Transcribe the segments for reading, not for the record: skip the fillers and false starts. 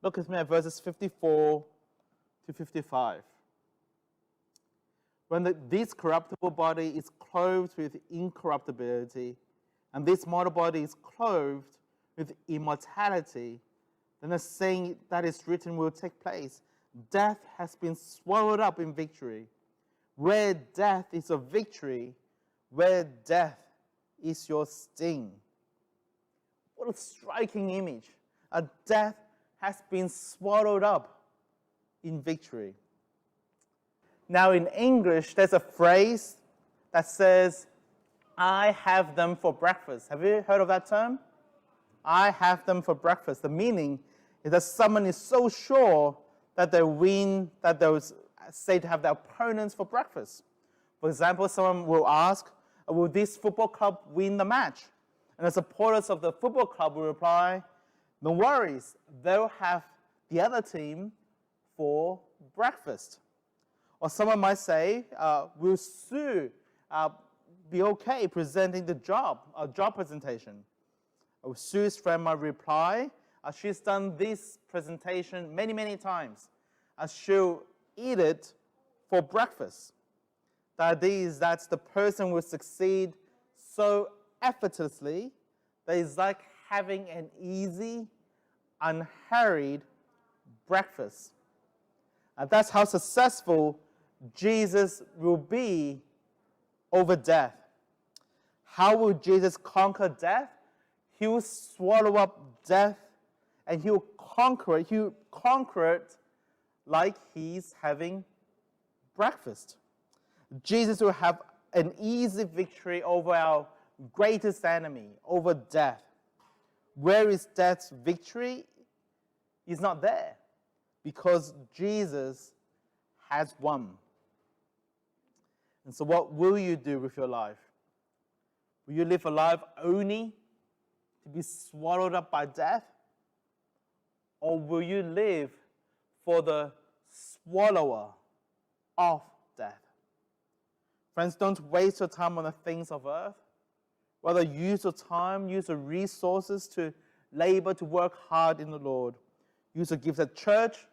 Look with me at verses 54 to 55. When this corruptible body is clothed with incorruptibility, and this mortal body is clothed with immortality, then the saying that is written will take place. Death has been swallowed up in victory. Where death is your victory, where death is your sting. What a striking image. A death has been swallowed up in victory. Now in English, there's a phrase that says, I have them for breakfast. Have you heard of that term? I have them for breakfast. The meaning is that someone is so sure that they win, that they'll say to have their opponents for breakfast. For example, someone will ask, will this football club win the match? And the supporters of the football club will reply, no worries, they'll have the other team for breakfast. Or someone might say, will Sue be okay presenting the job presentation? Sue's friend might reply, she's done this presentation many, many times. She'll eat it for breakfast. The idea is that the person will succeed so effortlessly that it's like having an easy, unhurried breakfast. And that's how successful Jesus will be over death. How will Jesus conquer death? He will swallow up death and he will conquer it. He will conquer it like he's having breakfast. Jesus will have an easy victory over our greatest enemy, over death. Where is death's victory? Is not there, because Jesus has won. And so what will you do with your life? Will you live a life only to be swallowed up by death? Or will you live for the swallower of death? Friends, don't waste your time on the things of earth. Rather, use your time, use your resources to labor, to work hard in the Lord. Use your gifts at church,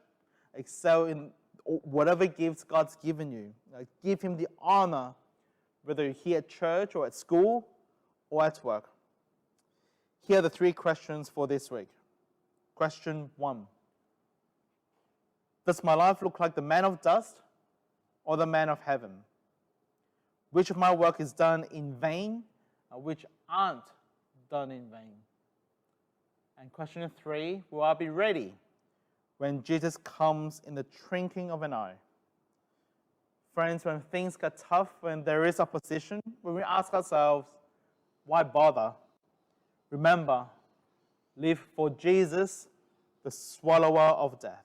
excel in whatever gifts God's given you. Give Him the honor, whether you're here at church or at school or at work. Here are the 3 questions for this week. Question 1. Does my life look like the man of dust or the man of heaven? Which of my work is done in vain, and which aren't done in vain? And question 3, will I be ready when Jesus comes in the twinkling of an eye? Friends, when things get tough, when there is opposition, when we ask ourselves, why bother? Remember, live for Jesus, the swallower of death.